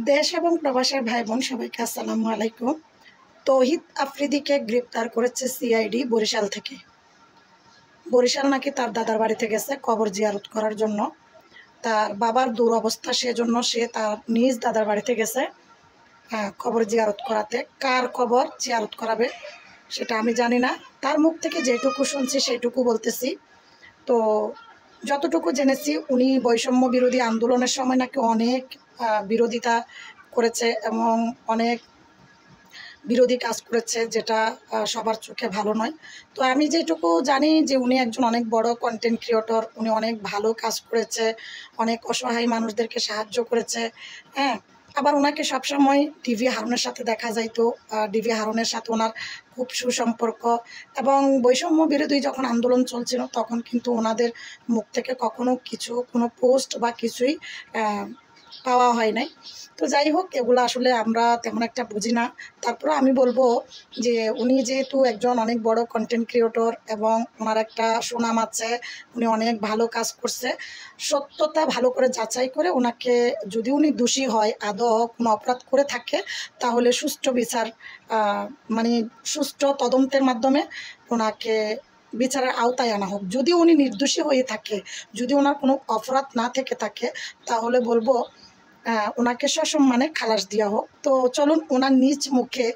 দেশ এবং প্রবাসের ভাই বোন সবাইকে আসসালামু আলাইকুম। তৌহিদ আফ্রিদিকে গ্রেপ্তার করেছে সিআইডি বরিশাল থেকে। বরিশাল নাকি তার দাদার বাড়িতে গেছে কবর জিয়ারত করার জন্য। তার বাবার দুরবস্থা, সেজন্য সে তার নিজ দাদার বাড়িতে গেছে কবর জিয়ারত করাতে। কার কবর জিয়ারত করাবে সেটা আমি জানি না, তার মুখ থেকে যেটুকু শুনছি সেইটুকু বলতেছি। তো যতটুকু জেনেছি, উনি বৈষম্য বিরোধী আন্দোলনের সময় নাকি অনেক বিরোধিতা করেছে এবং অনেক বিরোধী কাজ করেছে, যেটা সবার চোখে ভালো নয়। তো আমি যেটুকু জানি যে উনি একজন অনেক বড় কন্টেন্ট ক্রিয়েটর, উনি অনেক ভালো কাজ করেছে, অনেক অসহায় মানুষদেরকে সাহায্য করেছে। হ্যাঁ, আবার ওনাকে সবসময় ডিভি হারুনের সাথে দেখা যাইতো। ডিভি হারুনের সাথে ওনার খুব সুসম্পর্ক, এবং বৈষম্য বিরোধী যখন আন্দোলন চলছিল তখন কিন্তু ওনাদের মুখ থেকে কখনো কোনো পোস্ট বা কিছুই পাওয়া হয় নাই। তো যাই হোক, এগুলো আসলে আমরা তেমন একটা বুঝি না। তারপরে আমি বলবো যে উনি যেহেতু একজন অনেক বড় কন্টেন্ট ক্রিয়েটর এবং ওনার একটা সুনাম আছে, উনি অনেক ভালো কাজ করছে, সত্যতা ভালো করে যাচাই করে ওনাকে, যদি উনি দোষী হয়, আদৌ কোনো অপরাধ করে থাকে, তাহলে সুষ্ঠু বিচার মানে সুষ্ঠু তদন্তের মাধ্যমে ওনাকে বিচারের আওতায় আনা হোক। যদি উনি নির্দোষী হয়ে থাকে, যদি ওনার কোনো অপরাধ না থেকে থাকে, তাহলে বলবো ওনাকে সসম্মানে খালাস দেওয়া হোক। তো চলুন ওনার নিজ মুখে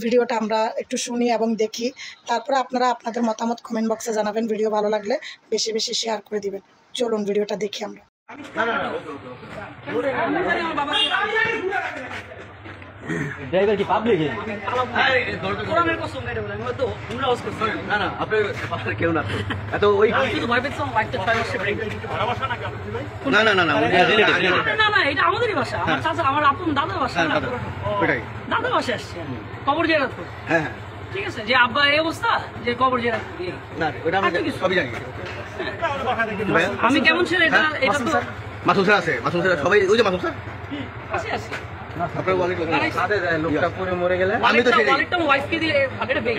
ভিডিওটা আমরা একটু শুনি এবং দেখি। তারপরে আপনারা আপনাদের মতামত কমেন্ট বক্সে জানাবেন। ভিডিও ভালো লাগলে বেশি বেশি শেয়ার করে দিবেন। চলুন ভিডিওটা দেখি আমরা। ড্রাইভার কি পাবলিক কোরআনের কসম এটা বলে আমি তো উমরা ওয়াজ করছি না না আপনি পাশে কেউ না এত ওই শুধু ভয় পেয়েছিলাম ওয়াইফটা 6 মাসে ব্রেক ভালোবাসা না না না না না রিলেটিভ না না এটা আমাদেরই ভাষা, আমার চাচা, আমার আপন দাদার ভাষা। ওটাই দাদার ভাষা আসছে কবর জিয়ারত করতে। হ্যাঁ হ্যাঁ ঠিক আছে, যে আব্বা এই অবস্থা যে কবর জিয়ারত করি না ওটা আমি সবই জানি। আমি কেমন ছিল এটা এটা তো মাসুদ স্যার আছে, মাসুদ স্যার সবাই, ওই যে মাসুদ স্যার আছে আছে আপনার ওয়ালেট সাথে যায়, লোকটা পরে মরে গেলে আমি তো সেই ওয়ালেটটা আমার ওয়াইফকে দিয়ে ভাগেটা বেগ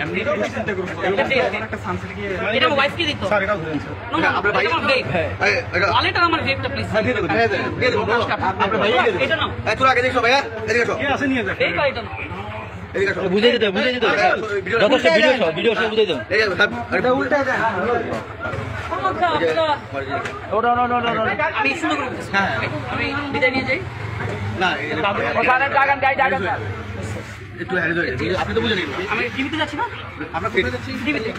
একটা সানসেট কি এটা আমার ওয়াইফকে দিত স্যার। এটা ধরেন স্যার আপনার ভাই ওয়ালেটটা আমার বেগটা প্লিজ দিয়ে দেব আপনার ভাই এটা নাও তোরা আগে দেখো ভাইয়া, এদিকে আসো। কে আছে নিয়ে যাও এই এটা নাও এদিকে আসো। বুঝাই দিতে যথেষ্ট ভিডিও সব বুঝাই দেন। এই এটা উল্টা যায়। ওটা আমি শুরু করে দিচ্ছি। আমি বিদায় নিয়ে যাই না ওখানে টাকান গাই টাকান একটু হ্যাঁ ধরে আপনি তো বুঝে নিন। আমি টিভিতে যাচ্ছি না, আমরা কোথায় যাচ্ছি? টিভিতে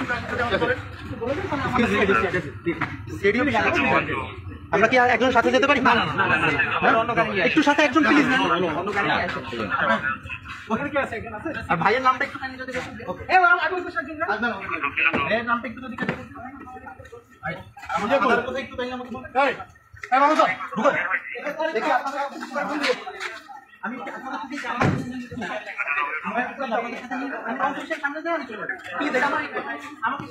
আমরা কি আর একজন সাথে যেতে পারি? না একটু সাথে একজন প্লিজ না। আর ভাইয়ের নামটা একটু যদি ভাইয়ের নামটা একটু যদি আমি